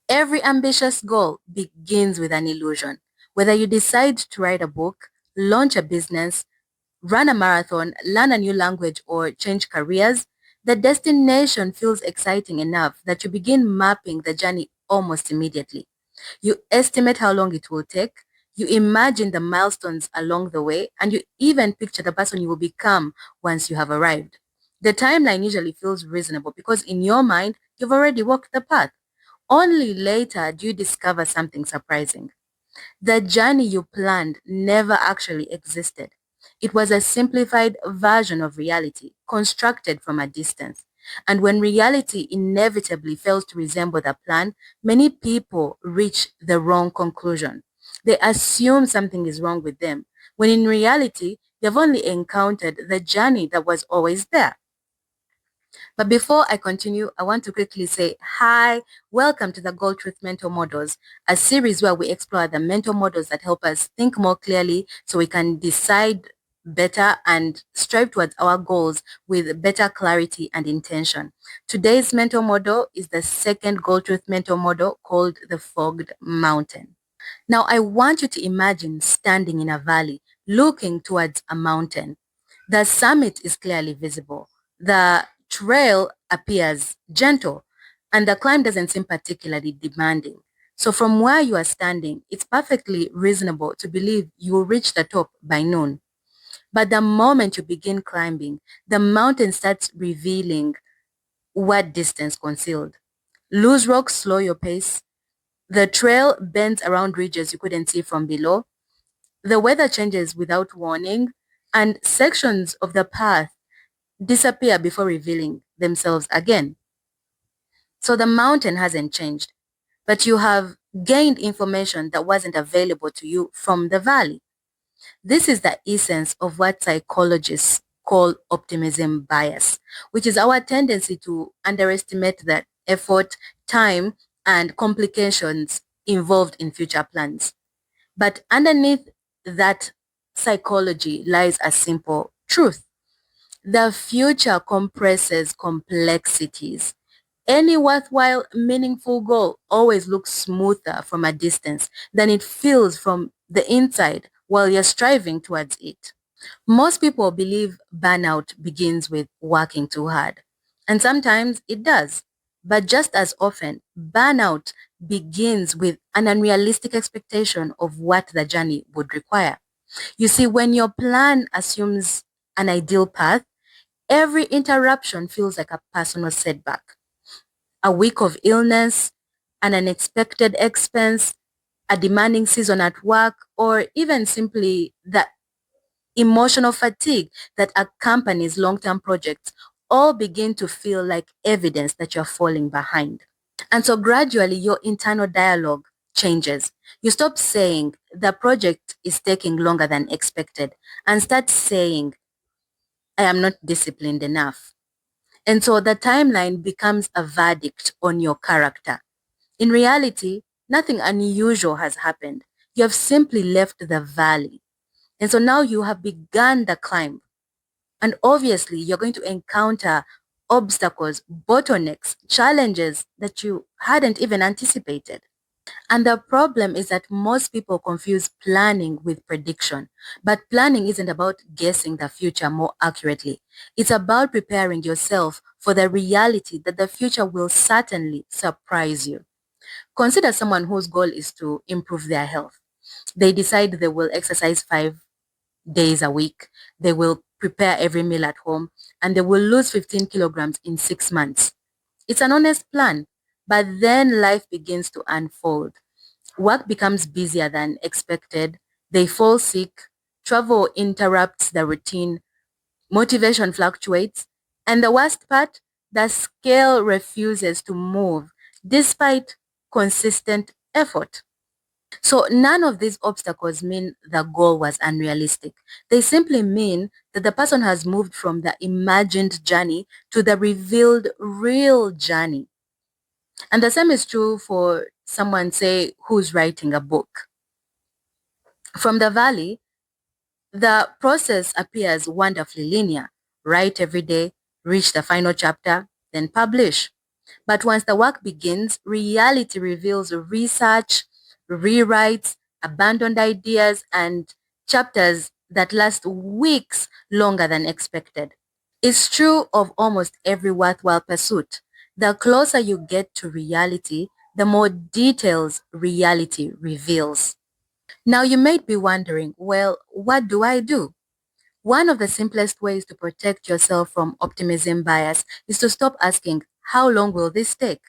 Every ambitious goal begins with an illusion. Whether you decide to write a book, launch a business, run a marathon, learn a new language, or change careers, the destination feels exciting enough that you begin mapping the journey almost immediately. You estimate how long it will take, you imagine the milestones along the way, and you even picture the person you will become once you have arrived. The timeline usually feels reasonable because in your mind, you've already walked the path. Only later do you discover something surprising. The journey you planned never actually existed. It was a simplified version of reality, constructed from a distance. And when reality inevitably fails to resemble the plan, many people reach the wrong conclusion. They assume something is wrong with them, when in reality, they've only encountered the journey that was always there. But before I continue, I want to quickly say hi, welcome to the Gold Truth Mental Models, a series where we explore the mental models that help us think more clearly so we can decide better and strive towards our goals with better clarity and intention. Today's mental model is the second Gold Truth mental model called the Fogged Mountain. Now, I want you to imagine standing in a valley, looking towards a mountain. The summit is clearly visible. The trail appears gentle, and the climb doesn't seem particularly demanding. So from where you are standing, it's perfectly reasonable to believe you will reach the top by noon. But the moment you begin climbing, the mountain starts revealing what distance concealed. Loose rocks slow your pace. The trail bends around ridges you couldn't see from below. The weather changes without warning, and sections of the path disappear before revealing themselves again. So the mountain hasn't changed, but you have gained information that wasn't available to you from the valley. This is the essence of what psychologists call optimism bias, which is our tendency to underestimate the effort, time, and complications involved in future plans. But underneath that psychology lies a simple truth. The future compresses complexities. Any worthwhile, meaningful goal always looks smoother from a distance than it feels from the inside while you're striving towards it. Most people believe burnout begins with working too hard. And sometimes it does. But just as often, burnout begins with an unrealistic expectation of what the journey would require. You see, when your plan assumes an ideal path, every interruption feels like a personal setback. A week of illness, an unexpected expense, a demanding season at work, or even simply the emotional fatigue that accompanies long-term projects all begin to feel like evidence that you're falling behind. And so gradually your internal dialogue changes. You stop saying the project is taking longer than expected and start saying, I am not disciplined enough. And so the timeline becomes a verdict on your character. In reality, nothing unusual has happened. You have simply left the valley. And so now you have begun the climb. And obviously, you're going to encounter obstacles, bottlenecks, challenges that you hadn't even anticipated. And the problem is that most people confuse planning with prediction. But planning isn't about guessing the future more accurately. It's about preparing yourself for the reality that the future will certainly surprise you. Consider someone whose goal is to improve their health. They decide they will exercise 5 days a week. They will prepare every meal at home and they will lose 15 kilograms in 6 months. It's an honest plan, but then life begins to unfold. Work becomes busier than expected. They fall sick. Travel interrupts the routine. Motivation fluctuates. And the worst part, the scale refuses to move despite consistent effort. So none of these obstacles mean the goal was unrealistic. They simply mean that the person has moved from the imagined journey to the revealed real journey. And the same is true for someone, say, who's writing a book. From the valley, the process appears wonderfully linear. Write every day, reach the final chapter, then publish. But once the work begins, reality reveals research, rewrites, abandoned ideas, and chapters that last weeks longer than expected. It's true of almost every worthwhile pursuit. The closer you get to reality, the more details reality reveals. Now you might be wondering, well, what do I do? One of the simplest ways to protect yourself from optimism bias is to stop asking, how long will this take?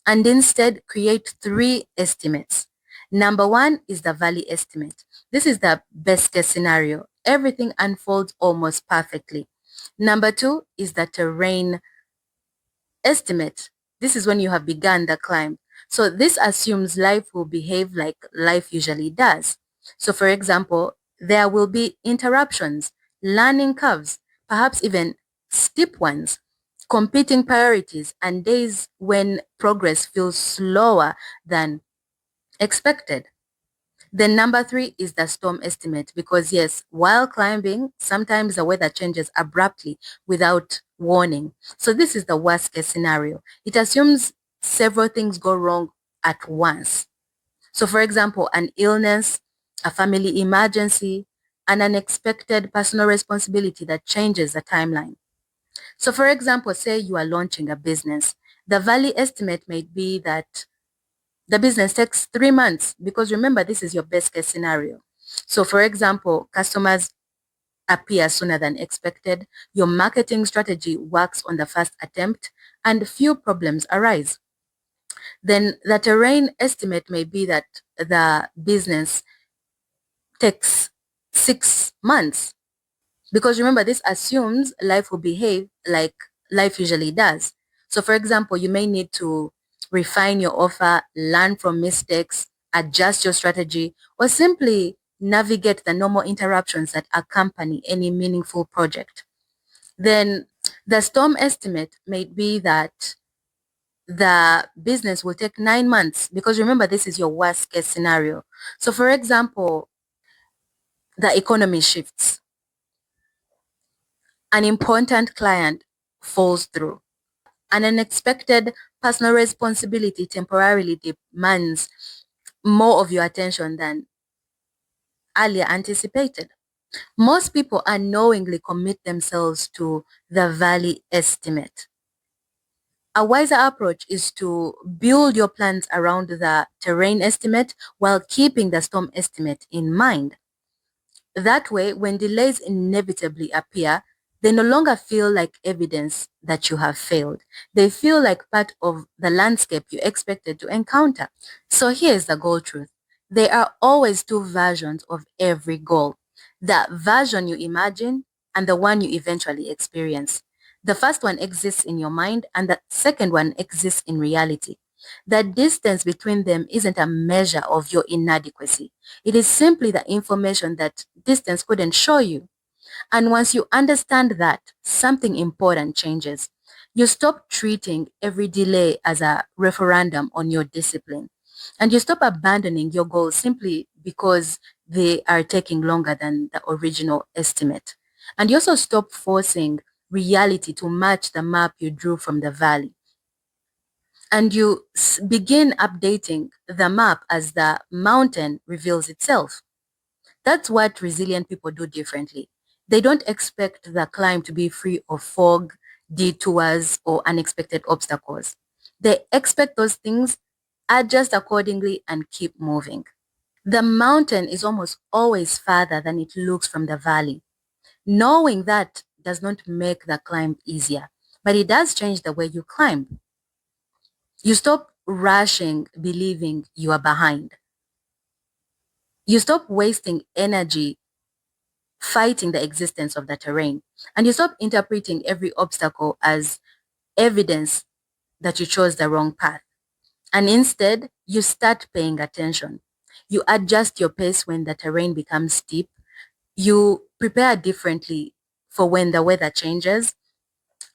And instead create three estimates. Number one is the valley estimate. This is the best case scenario. Everything unfolds almost perfectly. Number two is the terrain estimate. This is when you have begun the climb. So this assumes life will behave like life usually does. So for example, there will be interruptions, learning curves, perhaps even steep ones, competing priorities, and days when progress feels slower than expected. Then number three is the storm estimate because yes, while climbing, sometimes the weather changes abruptly without warning. So this is the worst case scenario. It assumes several things go wrong at once. So for example, an illness, a family emergency, an unexpected personal responsibility that changes the timeline. So for example, say you are launching a business. The valley estimate may be that the business takes 3 months because remember, this is your best case scenario. So for example, customers appear sooner than expected, your marketing strategy works on the first attempt, and few problems arise. Then the terrain estimate may be that the business takes 6 months. Because remember, this assumes life will behave like life usually does. So for example, you may need to refine your offer, learn from mistakes, adjust your strategy, or simply navigate the normal interruptions that accompany any meaningful project. Then the storm estimate may be that the business will take 9 months because remember, this is your worst case scenario. So for example, the economy shifts. An important client falls through. An unexpected personal responsibility temporarily demands more of your attention than earlier anticipated. Most people unknowingly commit themselves to the valley estimate. A wiser approach is to build your plans around the terrain estimate while keeping the storm estimate in mind. That way, when delays inevitably appear, they no longer feel like evidence that you have failed. They feel like part of the landscape you expected to encounter. So here's the goal truth. There are always two versions of every goal. The version you imagine and the one you eventually experience. The first one exists in your mind and the second one exists in reality. The distance between them isn't a measure of your inadequacy. It is simply the information that distance couldn't show you. And once you understand that, something important changes. You stop treating every delay as a referendum on your discipline. And you stop abandoning your goals simply because they are taking longer than the original estimate. And you also stop forcing reality to match the map you drew from the valley. And you begin updating the map as the mountain reveals itself. That's what resilient people do differently. They don't expect the climb to be free of fog, detours, or unexpected obstacles. They expect those things, adjust accordingly, and keep moving. The mountain is almost always farther than it looks from the valley. Knowing that does not make the climb easier, but it does change the way you climb. You stop rushing, believing you are behind. You stop wasting energy fighting the existence of the terrain. And you stop interpreting every obstacle as evidence that you chose the wrong path. And instead, you start paying attention. You adjust your pace when the terrain becomes steep. You prepare differently for when the weather changes.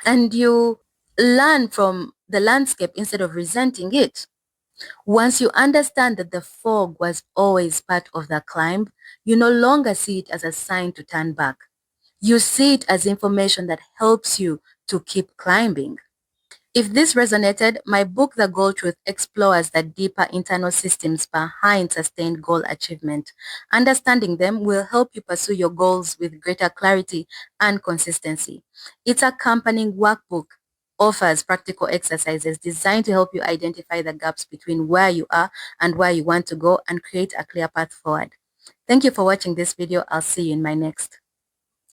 And you learn from the landscape instead of resenting it. Once you understand that the fog was always part of the climb, you no longer see it as a sign to turn back. You see it as information that helps you to keep climbing. If this resonated, my book, The Goal Truth, explores the deeper internal systems behind sustained goal achievement. Understanding them will help you pursue your goals with greater clarity and consistency. Its accompanying workbook offers practical exercises designed to help you identify the gaps between where you are and where you want to go and create a clear path forward. Thank you for watching this video. I'll see you in my next.